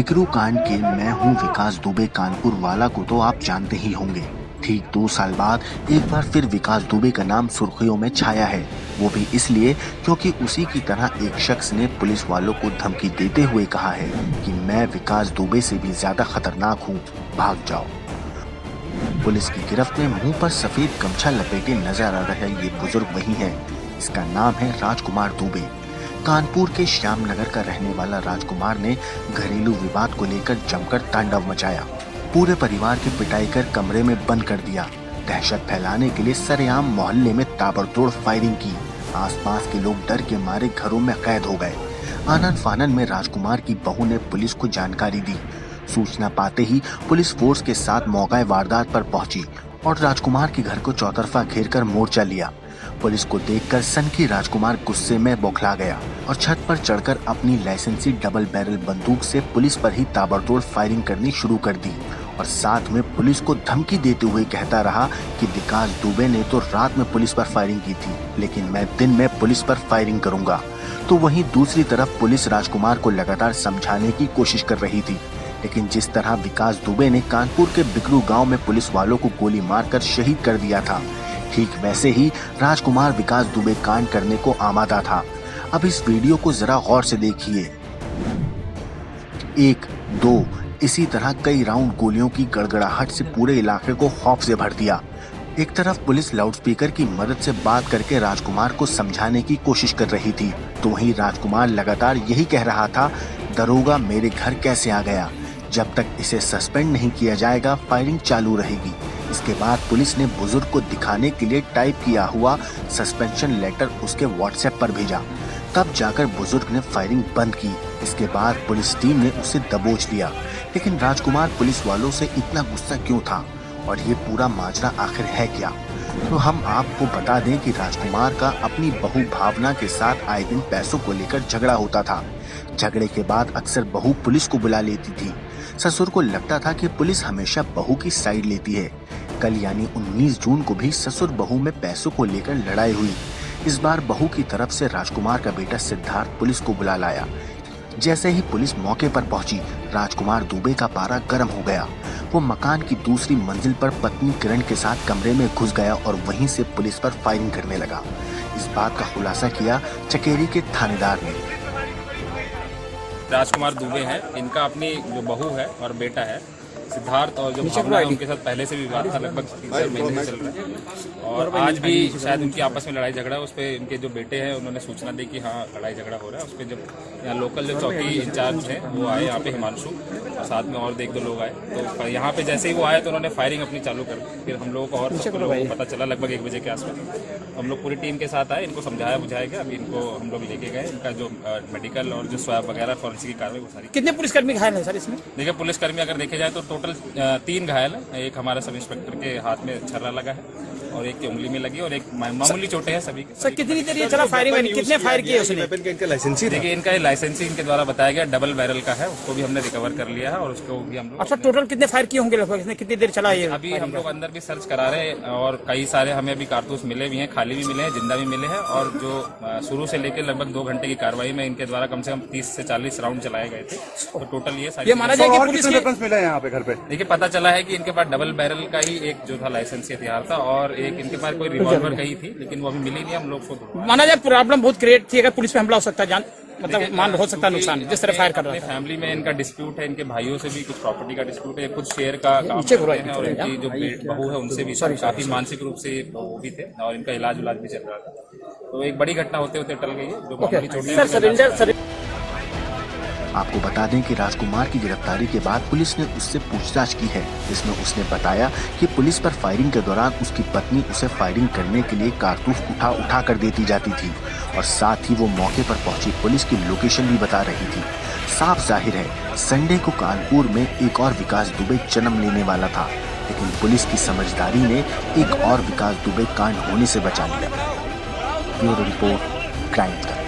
बिकरू कांड के मैं हूं विकास दुबे कानपुर वाला को तो आप जानते ही होंगे। ठीक 2 साल बाद एक बार फिर विकास दुबे का नाम सुर्खियों में छाया है। वो भी इसलिए क्योंकि उसी की तरह एक शख्स ने पुलिस वालों को धमकी देते हुए कहा है कि मैं विकास दुबे से भी ज्यादा खतरनाक हूँ, भाग जाओ। पुलिस की गिरफ्त में मुंह पर सफेद गमछा लपेटे नजर आ रहा ये बुजुर्ग वही है। इसका नाम है राजकुमार दुबे। कानपुर के श्यामनगर का रहने वाला राजकुमार ने घरेलू विवाद को लेकर जमकर तांडव मचाया। पूरे परिवार की पिटाई कर कमरे में बंद कर दिया। दहशत फैलाने के लिए सरेआम मोहल्ले में ताबड़तोड़ फायरिंग की। आसपास के लोग डर के मारे घरों में कैद हो गए। आनन फानन में राजकुमार की बहू ने पुलिस को जानकारी दी। सूचना पाते ही पुलिस फोर्स के साथ मौके वारदात पर पहुंची और राजकुमार के घर को चौतरफा घेरकर मोर्चा लिया। पुलिस को देखकर सनकी राजकुमार गुस्से में बौखला गया और छत पर चढ़कर अपनी लाइसेंसी डबल बैरल बंदूक से पुलिस पर ही ताबड़तोड़ फायरिंग करनी शुरू कर दी और साथ में पुलिस को धमकी देते हुए कहता रहा कि विकास दुबे ने तो रात में पुलिस पर फायरिंग की थी, लेकिन मैं दिन में पुलिस पर फायरिंग करूंगा। तो वहीं दूसरी तरफ पुलिस राजकुमार को लगातार समझाने की कोशिश कर रही थी, लेकिन जिस तरह विकास दुबे ने कानपुर के बिकरू गांव में पुलिस वालों को गोली मारकर शहीद कर दिया था, ठीक वैसे ही राजकुमार विकास दुबे कांड करने को आमादा था। अब इस वीडियो को जरा गौर से देखिए। 1, 2 इसी तरह कई राउंड गोलियों की गड़गड़ाहट से पूरे इलाके को खौफ से भर दिया। एक तरफ पुलिस लाउडस्पीकर की मदद से बात करके राजकुमार को समझाने की कोशिश कर रही थी, तो वहीं राजकुमार लगातार यही कह रहा था, दरोगा मेरे घर कैसे आ गया, जब तक इसे सस्पेंड नहीं किया जाएगा फायरिंग चालू रहेगी। इसके बाद पुलिस ने बुजुर्ग को दिखाने के लिए टाइप किया हुआ सस्पेंशन लेटर उसके व्हाट्सएप पर भेजा। तब जाकर बुजुर्ग ने फायरिंग बंद की। इसके बाद पुलिस टीम ने उसे दबोच लिया। लेकिन राजकुमार पुलिस वालों से इतना गुस्सा क्यों था और ये पूरा माजरा आखिर है क्या? तो हम आपको बता दें कि राजकुमार का अपनी बहू भावना के साथ आए दिन पैसों को लेकर झगड़ा होता था। झगड़े के बाद अक्सर बहू पुलिस को बुला लेती थी। ससुर को लगता था कि पुलिस हमेशा बहू की साइड लेती है। कल यानी 19 जून को भी ससुर बहू में पैसों को लेकर लड़ाई हुई। इस बार बहू की तरफ से राजकुमार का बेटा सिद्धार्थ पुलिस को बुला लाया। जैसे ही पुलिस मौके पर पहुंची, राजकुमार दुबे का पारा गर्म हो गया। वो मकान की दूसरी मंजिल पर पत्नी किरण के साथ कमरे में घुस गया और वहीं से पुलिस पर फायरिंग करने लगा। इस बात का खुलासा किया चकेरी के थानेदार ने। राजकुमार दुबे हैं, इनका अपनी जो बहू है और बेटा है सिद्धार्थ, और जो भावना है उनके साथ पहले से भी विवाद था, लगभग 3-4 महीने से चल रहा है। और आज भी शायद उनकी आपस में लड़ाई झगड़ा है। उस पर इनके जो बेटे हैं उन्होंने सूचना दी कि हाँ लड़ाई झगड़ा हो रहा है। उस पर जब यहाँ लोकल जो चौकी इंचार्ज हैं वो आए यहाँ पे, हिमांशु, और साथ में और 1-2 लोग आए। तो यहाँ पे जैसे ही वो आए तो उन्होंने फायरिंग अपनी चालू कर दी। फिर हम लोगों को और सबको लोगों को पता चला लगभग 1 बजे के आसपास। हम लोग पूरी टीम के साथ आए, इनको समझाया बुझाया गया। अभी इनको हम लोग लेके गए। इनका जो मेडिकल और जो स्वाब वगैरह फॉरेंसिक की कार्रवाई वो सारी। कितने पुलिसकर्मी घायल हैं सर इसमें? देखिए पुलिसकर्मी अगर देखे जाए तो टोटल 3 घायल है। एक हमारा सब इंस्पेक्टर के हाथ में छर्रा लगा है और एक की उंगली में लगी और एक मामूली चोटें हैं सभी के। सर कितनी देर ये चला फायरिंग? कितने फायर किए उसने? देखिए इनका लाइसेंसी इनके द्वारा बताया गया डबल बैरल का है, उसको भी हमने रिकवर कर लिया है और उसको भी हम लोग। अच्छा, टोटल कितने फायर किए होंगे लगभग? इसने कितनी देर चला ये? अभी हम लोग अंदर भी सर्च करा रहे हैं और कई सारे हमें अभी कारतूस मिले भी हैं, खाली भी मिले हैं, जिंदा भी मिले हैं। और जो शुरू से लेकर लगभग 2 घंटे की कार्रवाई में इनके द्वारा कम से कम 30 से 40 राउंड चलाए गए थे। तो टोटल ये माना जाए कि पुलिस मिला है यहाँ पे घर पे। देखिए पता चला है कि इनके पास डबल बैरल का ही एक जो था लाइसेंसी हथियार था और एक इनके पास कोई रिवॉल्वर कही थी, लेकिन वो अभी मिली नहीं हम लोग को। माना जाए प्रॉब्लम बहुत क्रिएट थी, अगर पुलिस पे हमला हो सकता है, जान मतलब मान हो सकता है नुकसान, जिस तरह फायर कर रहा है। फैमिली में इनका डिस्प्यूट है, इनके भाइयों से भी कुछ प्रॉपर्टी का डिस्प्यूट है, कुछ शेयर का काम करते हैं और इनकी जो बहू है उनसे भी काफी मानसिक रूप से वो भी थे और इनका इलाज भी चल रहा था। तो एक बड़ी घटना होते होते टल गई है जो मामूली चोटें। आपको बता दें कि राजकुमार की गिरफ्तारी के बाद पुलिस ने उससे पूछताछ की है, जिसमें उसने बताया कि पुलिस पर फायरिंग के दौरान उसकी पत्नी उसे फायरिंग करने के लिए कारतूस उठा कर देती जाती थी और साथ ही वो मौके पर पहुंची पुलिस की लोकेशन भी बता रही थी। साफ जाहिर है संडे को कानपुर में एक और विकास दुबे जन्म लेने वाला था, लेकिन पुलिस की समझदारी ने एक और विकास दुबे कांड होने से बचा लिया। Bureau report, crime time.